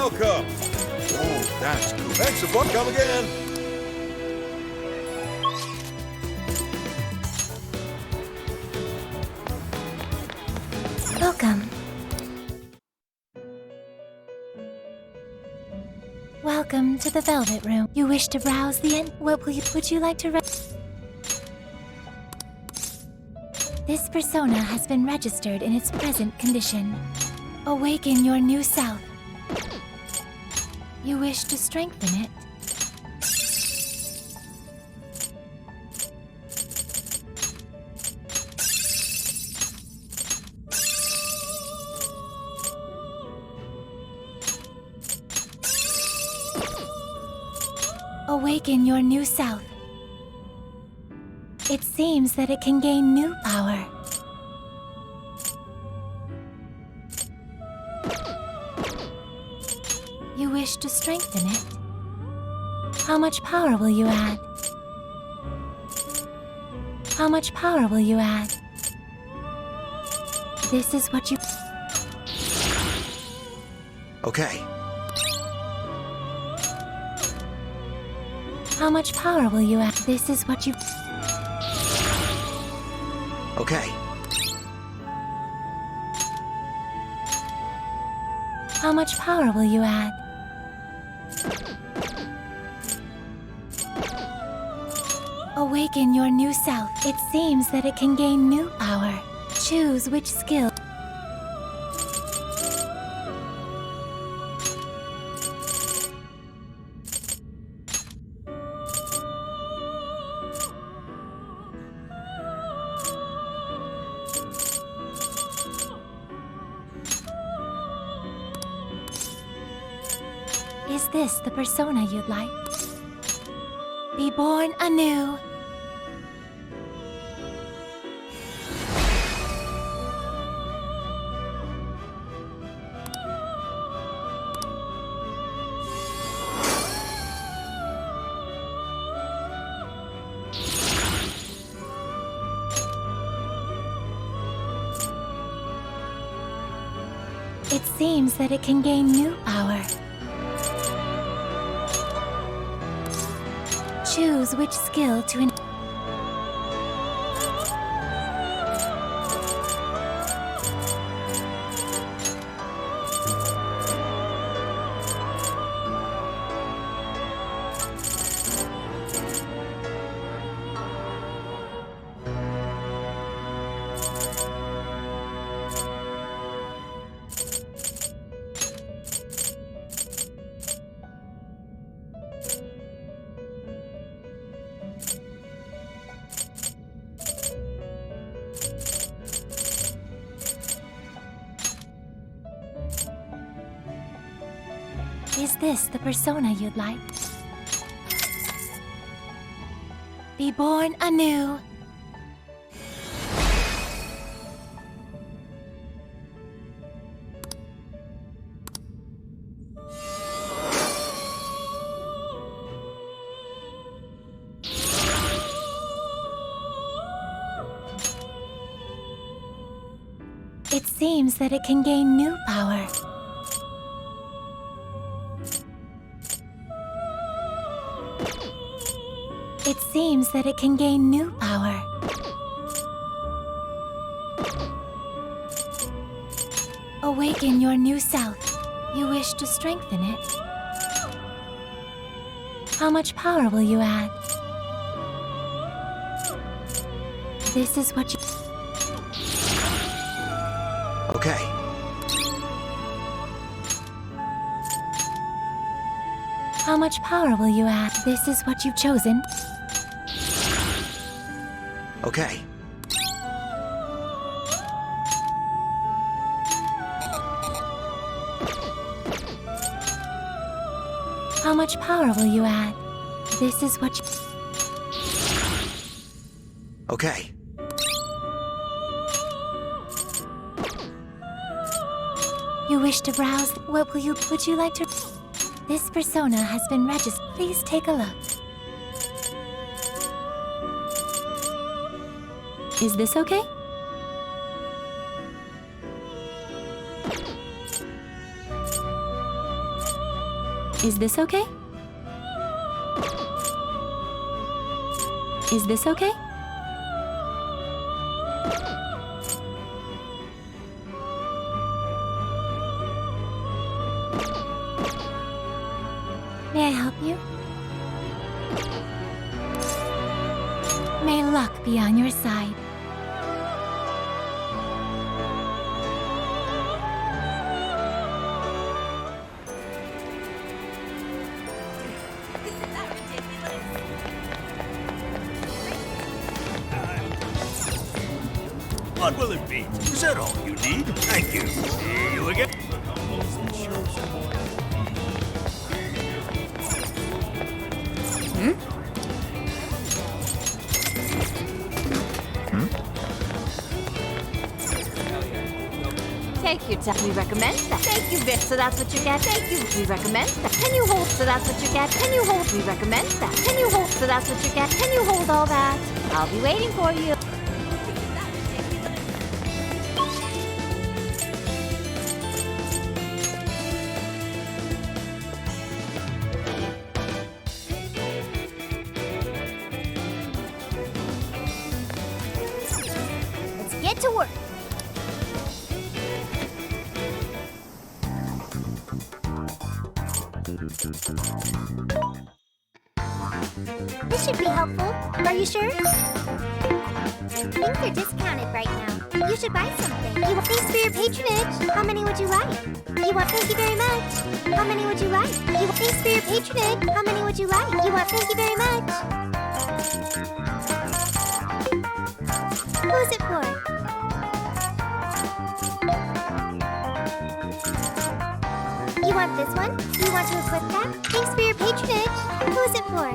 Welcome. Oh, that's cool. Thanks for fun. Come again. Welcome. Welcome to the Velvet Room. You wish to browse the would you like to This persona has been registered in its present condition. Awaken your new self. You wish to strengthen it. Awaken your new self. It seems that it can gain new power. You wish to strengthen it. How much power will you add? How much power will you add? This is what you... Okay. How much power will you add? This is what you... Okay. How much power will you add? Awaken your new self. It seems that it can gain new power. Choose which skill. Is this the persona you'd like? Be born anew. It seems that it can gain new power. Choose which skill to Is this the persona you'd like? Be born anew. It seems that it can gain new power. It seems that it can gain new power. Awaken your new self. You wish to strengthen it. How much power will you add? This is what you... Okay. How much power will you add? This is what you've chosen. Okay. How much power will you add? This is what you... Okay. You wish to browse? What would you like to... This persona has been registered. Please take a look. Is this okay? Is this okay? Is this okay? May I help you? May luck be on your side. What will it be? Is that all you need? Thank you. See you again. Take your time. We recommend that. Thank you, Vic. So that's what you get. Thank you. We recommend that. Can you hold? So that's what you get. Can you hold? We recommend that. Can you hold? So that's what you get. Can you hold all that? I'll be waiting for you. Let's get to work. This should be helpful. Are you sure? Things are discounted right now. You should buy something. You want thanks for your patronage. How many would you like? You want thank you very much. How many would you like? You want thanks for your patronage. How many would you like? You want thank you very much. Who's it for? You want this one? You want to equip that? Thanks for your patronage. Who's it for?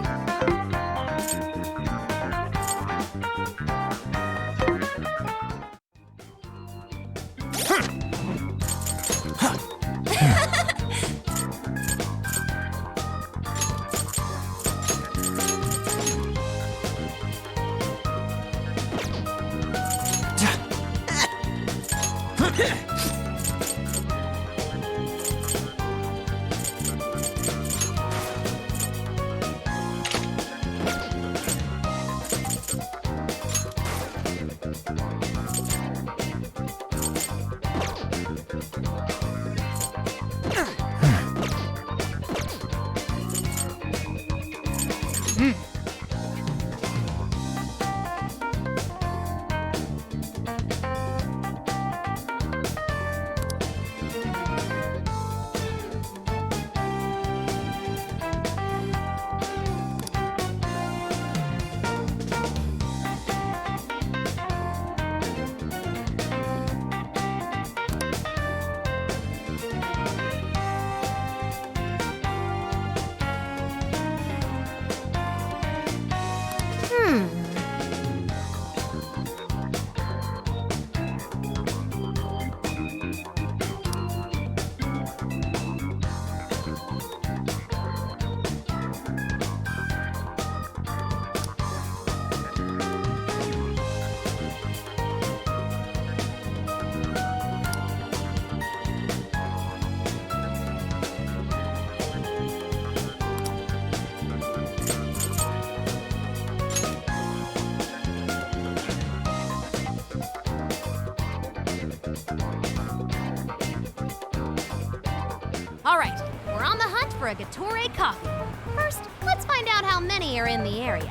All right, we're on the hunt for a Gatorade coffee. First, let's find out how many are in the area.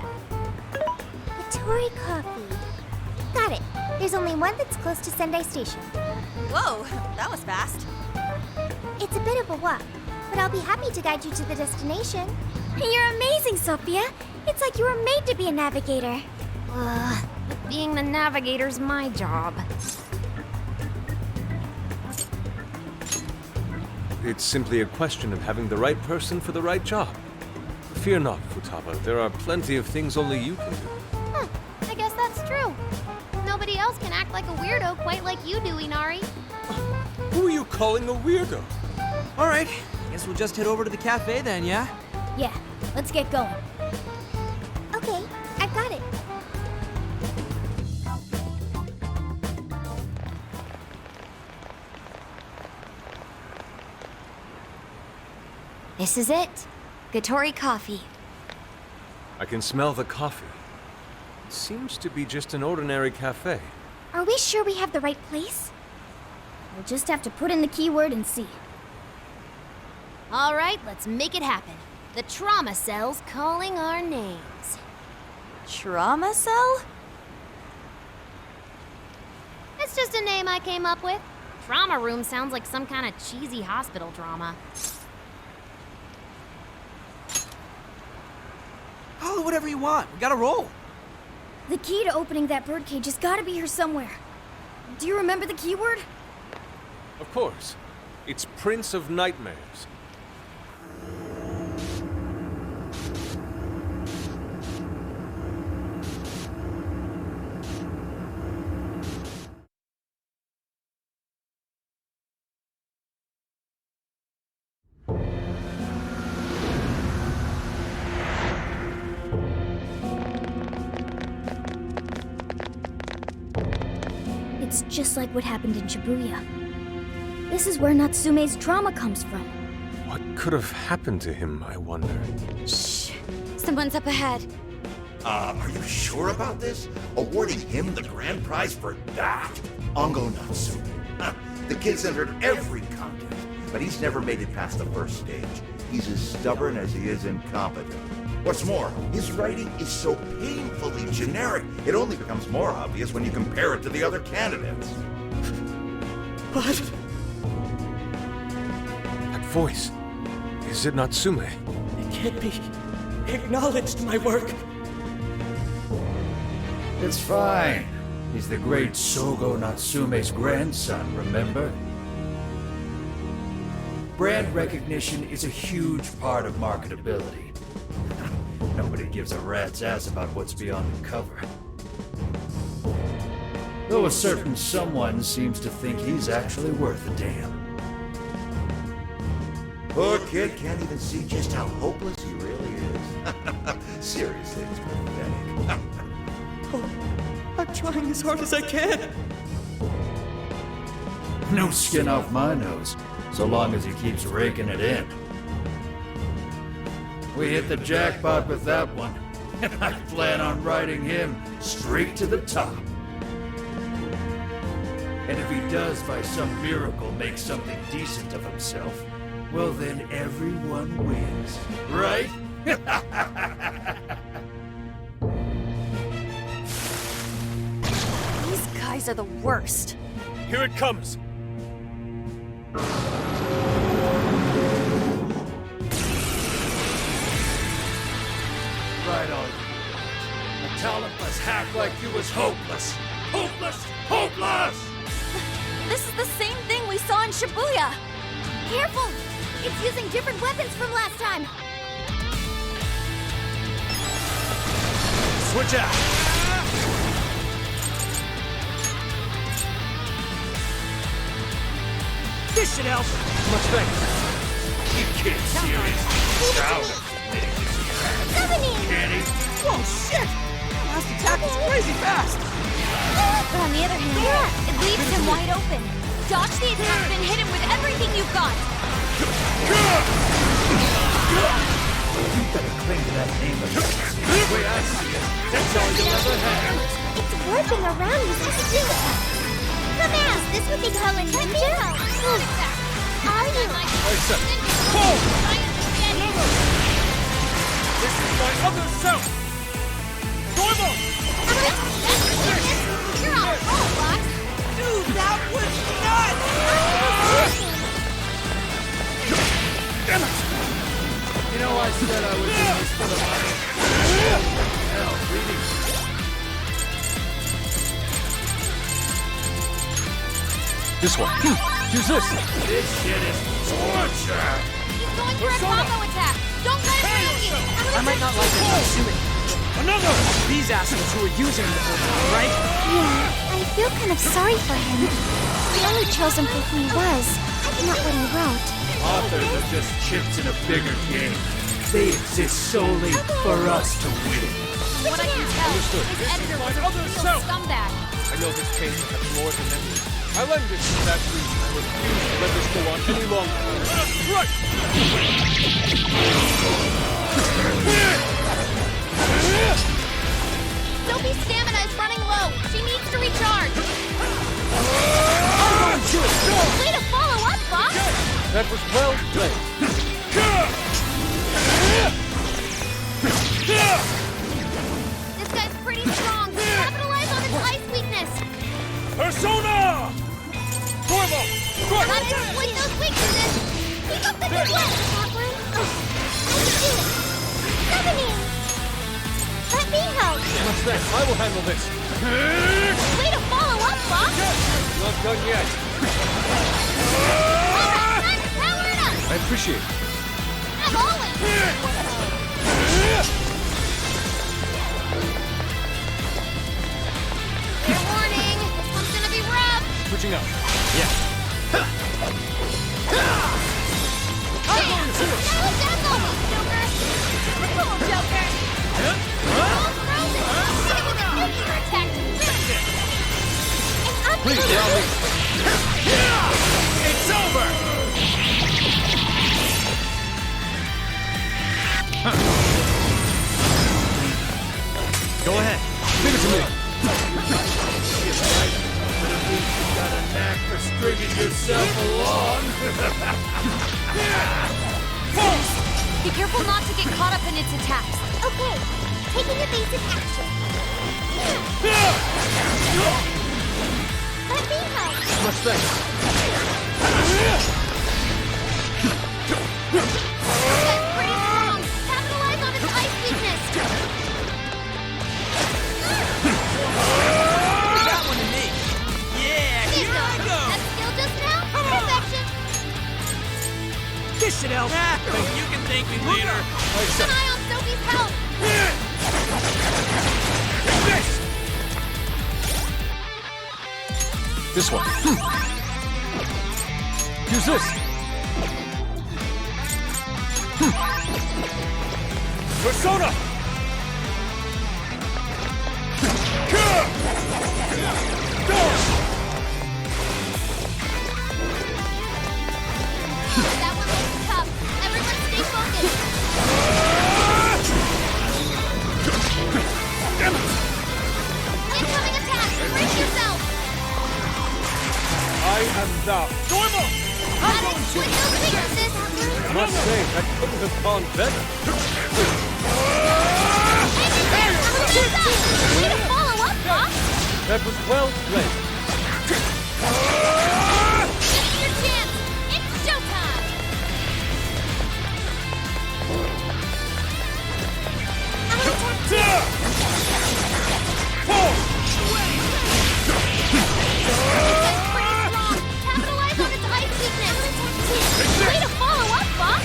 Tori coffee. Got it. There's only one that's close to Sendai Station. Whoa, that was fast. It's a bit of a walk, but I'll be happy to guide you to the destination. You're amazing, Sophia. It's like you were made to be a navigator. But being the navigator's my job. It's simply a question of having the right person for the right job. Fear not, Futaba. There are plenty of things only you can do. I guess that's true. Nobody else can act like a weirdo quite like you do, Inari. Who are you calling a weirdo? All right, guess we'll just head over to the cafe then, yeah? Yeah, let's get going. Okay, I've got it. This is it. Gatori coffee. I can smell the coffee. It seems to be just an ordinary cafe. Are we sure we have the right place? We'll just have to put in the keyword and see. All right, let's make it happen. The trauma cell's calling our names. Trauma cell? It's just a name I came up with. Trauma room sounds like some kind of cheesy hospital drama. Call it whatever you want. We gotta roll. The key to opening that birdcage has got to be here somewhere. Do you remember the keyword? Of course. It's Prince of Nightmares. It's just like what happened in Shibuya. This is where Natsume's trauma comes from. What could have happened to him, I wonder? Shh. Someone's up ahead. Are you sure about this? Awarding him the grand prize for that? Ongo Natsume. Huh. The kid's entered every contest, but he's never made it past the first stage. He's as stubborn as he is incompetent. What's more, his writing is so painfully generic, it only becomes more obvious when you compare it to the other candidates. What? That voice. Is it Natsume? It can't be acknowledged, my work. It's fine. He's the great Sogo Natsume's grandson, remember? Brand recognition is a huge part of marketability. Nobody gives a rat's ass about what's beyond the cover. Though a certain someone seems to think he's actually worth a damn. Poor kid can't even see just how hopeless he really is. Seriously, it's pathetic. I'm trying as hard as I can. No skin off my nose, so long as he keeps raking it in. We hit the jackpot with that one, and I plan on riding him straight to the top. And if he does by some miracle make something decent of himself, well then everyone wins, right? These guys are the worst. Here it comes! Right on. A talentless hack like you was hopeless. Hopeless! Hopeless! This is the same thing we saw in Shibuya. Careful! It's using different weapons from last time. Switch out! This should help. Much thanks. You kid serious? Down. Kenny. Whoa, shit! Last attack was crazy fast. But on the other hand, it leaves him wide open. Dodge the attack, then hit him with everything you've got. You better cling to that name of yours. The way I see it, that's all you'll ever have. It's warping around using steel attack. Come out! This would be called a Nintendo. Are you? Except. This is my other self! Normal! You're on a roll, Fox. Dude, that was nuts! Damn it! You know, I said I was in this for the money. Hell, really? This one. Use this! This shit is torture! He's going for a combo attack. Don't let him fool you. I might not like that Natsume. Another! These assholes who are using the whole time, right? Yeah, I feel kind of sorry for him. We only chose him for who he was, not what he wrote. Authors are just chips in a bigger game. They exist solely for us to win. From what I can tell, his editor was a real scumbag. I know this case will have more than that. I lend it to that reason I refuse to let this go on any longer. Right! Sophie's stamina is running low. She needs to recharge. Way to follow up, Fox! That was well played. This guy's pretty strong. Capitalize on his ice weakness. Persona! Formo! Gotta exploit those weaknesses. Keep up the good work, Catherine. I can do it. 70. Let me help. What's that? I will handle this. Way to follow up, Fox! Not done yet. Alright, time to power it up! I appreciate it. As always! Fair warning, this one's gonna be rough! Switching up. Yeah. Now that's almost, Joker! Cool, Joker! All frozen! Hit it with a nuclear attack to finish it! And up Please to allow me. It's over! Go ahead. Give it to me. Got a knack for stringing yourself along. Be careful not to get caught up in its attacks. Okay, taking evasive action. Let me help. Much thanks. This guy's pretty strong. Capitalize on its ice weakness. That one to me. Yeah, here I go. That skill just now? Perfection. Kiss it, Elf. You can thank me later. Keep an eye on Sophie's health. This one. Use this. Persona! That one looks tough. Everyone stay focused. Incoming attack. Brace yourself. I am thou. Got it. With those weaknesses. I must say, that couldn't have gone better. Way to follow up, Fox. That was well played. This is your chance. It's showtime. I'm gonna attack too. Capitalize on its ice weakness. Way to follow up, Fox.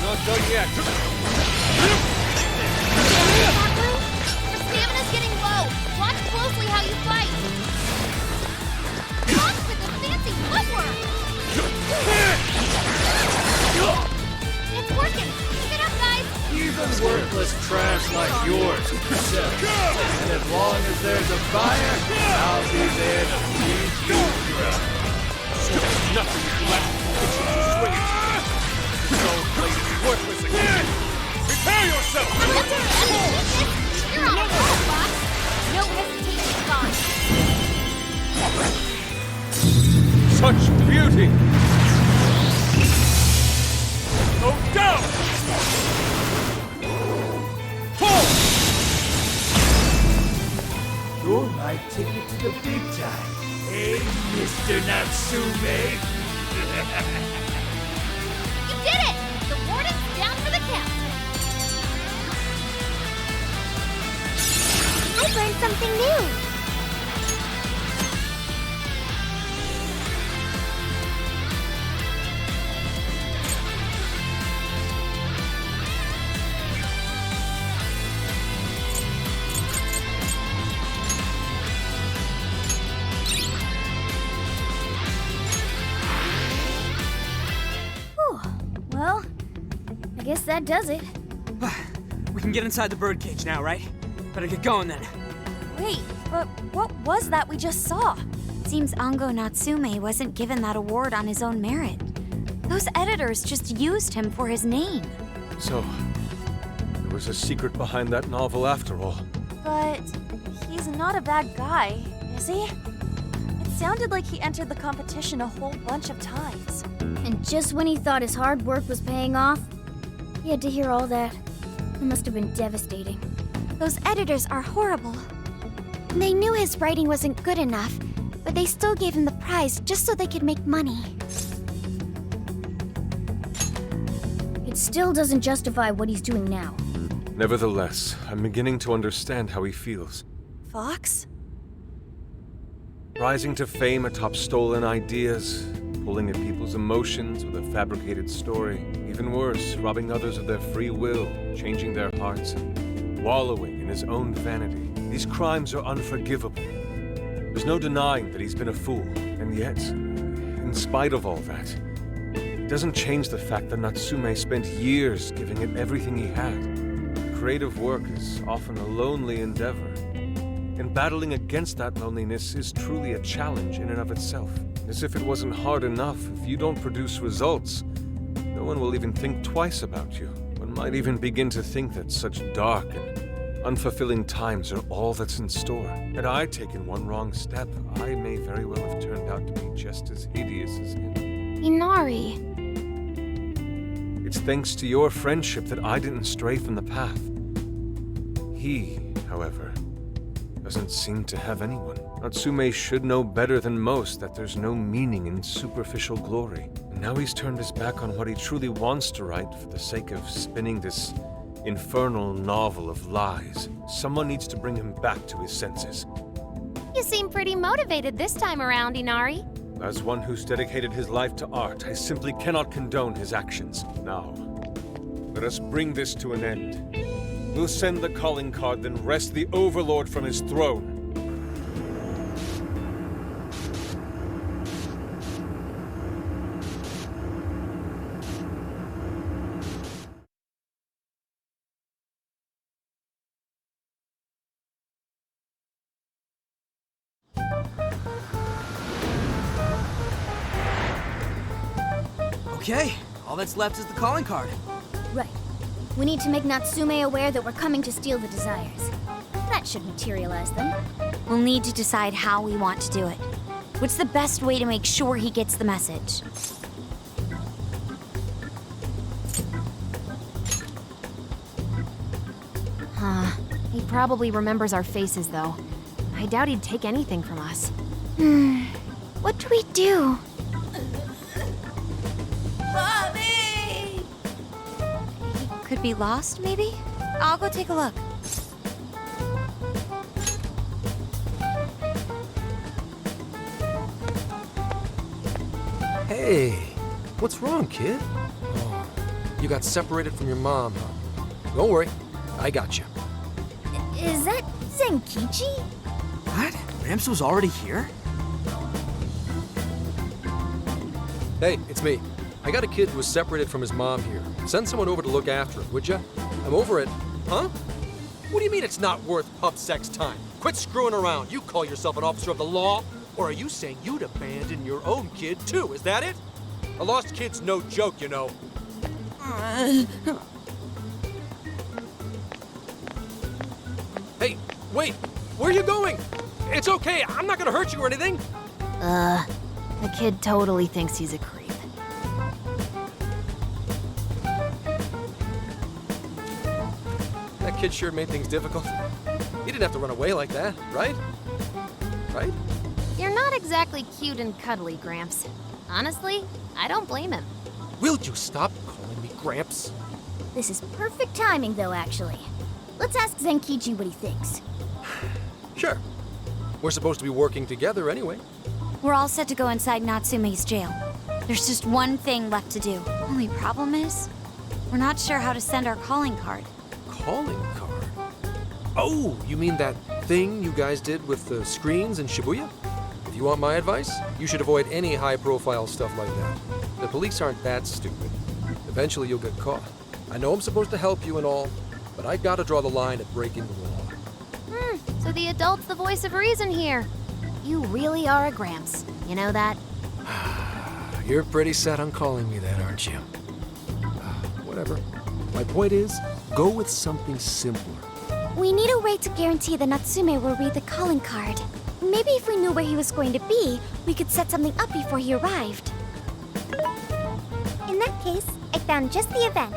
Not done yet. Your stamina's getting low. Watch closely how you fight. Fox with the fancy footwork. It's working. Keep it up, guys. Even worthless trash like yours can sell. And as long as there's a buyer, I'll be there to feed you dry. Nothing left. Swing it. This old place is worthless again. Prepare yourself! You're on a roll, Fox. No hesitation, Fox. Such beauty! Go down! Pull! You're my ticket to the big time. Hey, Mr. Natsume. You did it! The warden's down for the count. I've learned something new. Well, I guess that does it. We can get inside the birdcage now, right? Better get going then. Wait, but what was that we just saw? It seems Ango Natsume wasn't given that award on his own merit. Those editors just used him for his name. So, there was a secret behind that novel after all. But he's not a bad guy, is he? It sounded like he entered the competition a whole bunch of times. And just when he thought his hard work was paying off, he had to hear all that. It must have been devastating. Those editors are horrible. They knew his writing wasn't good enough, but they still gave him the prize just so they could make money. It still doesn't justify what he's doing now. Nevertheless, I'm beginning to understand how he feels. Fox? Rising to fame atop stolen ideas, pulling at people's emotions with a fabricated story. Even worse, robbing others of their free will, changing their hearts, and wallowing in his own vanity. These crimes are unforgivable. There's no denying that he's been a fool, and yet, in spite of all that, it doesn't change the fact that Natsume spent years giving it everything he had. Creative work is often a lonely endeavor, and battling against that loneliness is truly a challenge in and of itself. As if it wasn't hard enough, if you don't produce results, no one will even think twice about you. One might even begin to think that such dark and unfulfilling times are all that's in store. Had I taken one wrong step, I may very well have turned out to be just as hideous as him. Inari. It's thanks to your friendship that I didn't stray from the path. He, however, doesn't seem to have anyone. Natsume should know better than most that there's no meaning in superficial glory. And now he's turned his back on what he truly wants to write for the sake of spinning this infernal novel of lies. Someone needs to bring him back to his senses. You seem pretty motivated this time around, Inari. As one who's dedicated his life to art, I simply cannot condone his actions. Now, let us bring this to an end. We'll send the calling card, then wrest the Overlord from his throne. Okay, all that's left is the calling card. Right. We need to make Natsume aware that we're coming to steal the desires. That should materialize them. We'll need to decide how we want to do it. What's the best way to make sure he gets the message? He probably remembers our faces, though. I doubt he'd take anything from us. What do we do? Mommy! Could be lost, maybe? I'll go take a look. Hey, what's wrong, kid? Oh, you got separated from your mom, huh? Don't worry, I got you. Is that Zenkichi? What? Gramps was already here? Hey, it's me. I got a kid who was separated from his mom here. Send someone over to look after him, would ya? I'm over it. Huh? What do you mean it's not worth pub sex time? Quit screwing around. You call yourself an officer of the law? Or are you saying you'd abandon your own kid, too? Is that it? A lost kid's no joke, you know. Hey, wait! Where are you going? It's okay, I'm not gonna hurt you or anything. The kid totally thinks he's a creep. That kid sure made things difficult. He didn't have to run away like that, right? Right? You're not exactly cute and cuddly, Gramps. Honestly, I don't blame him. Will you stop calling me Gramps? This is perfect timing, though, actually. Let's ask Zenkichi what he thinks. Sure. We're supposed to be working together anyway. We're all set to go inside Natsume's jail. There's just one thing left to do. Only problem is, we're not sure how to send our calling card. Calling card? Oh, you mean that thing you guys did with the screens in Shibuya? If you want my advice, you should avoid any high-profile stuff like that. The police aren't that stupid. Eventually you'll get caught. I know I'm supposed to help you and all, but I gotta draw the line at breaking the law. So the adult's the voice of reason here. You really are a Gramps. You know that? You're pretty set on calling me that, aren't you? Whatever. My point is, go with something simpler. We need a way to guarantee that Natsume will read the calling card. Maybe if we knew where he was going to be, we could set something up before he arrived. In that case, I found just the event.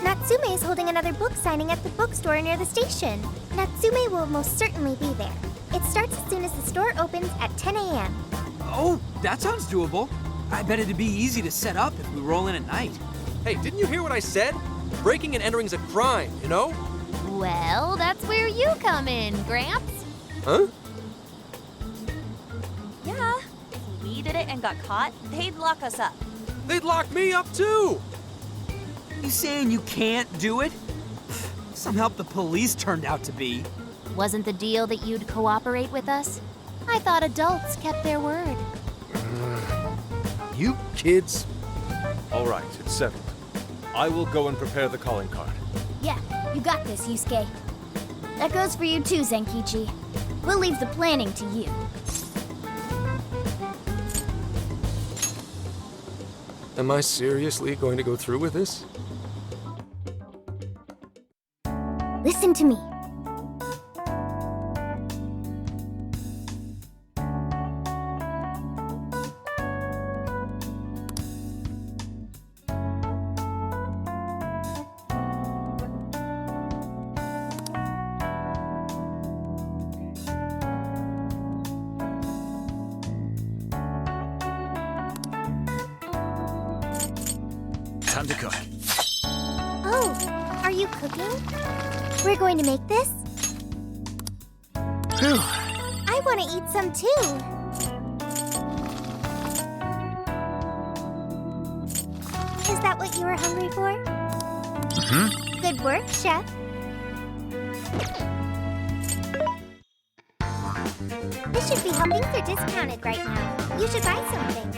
Natsume is holding another book signing at the bookstore near the station. Natsume will most certainly be there. It starts as soon as the store opens at 10 a.m. Oh, that sounds doable. I bet it'd be easy to set up if we roll in at night. Hey, didn't you hear what I said? Breaking and entering's a crime, you know? Well, that's where you come in, Gramps. Huh? Yeah, if we did it and got caught, they'd lock us up. They'd lock me up too! You saying you can't do it? Some help the police turned out to be. Wasn't the deal that you'd cooperate with us? I thought adults kept their word. You kids. All right, it's settled. I will go and prepare the calling card. Yeah, you got this, Yusuke. That goes for you too, Zenkichi. We'll leave the planning to you. Am I seriously going to go through with this? Listen to me. Time to cook. Oh, are you cooking? We're going to make this? Phew. I want to eat some too. Is that what you were hungry for? Mm-hmm. Good work, Chef. This should be how things are discounted right now. You should buy something.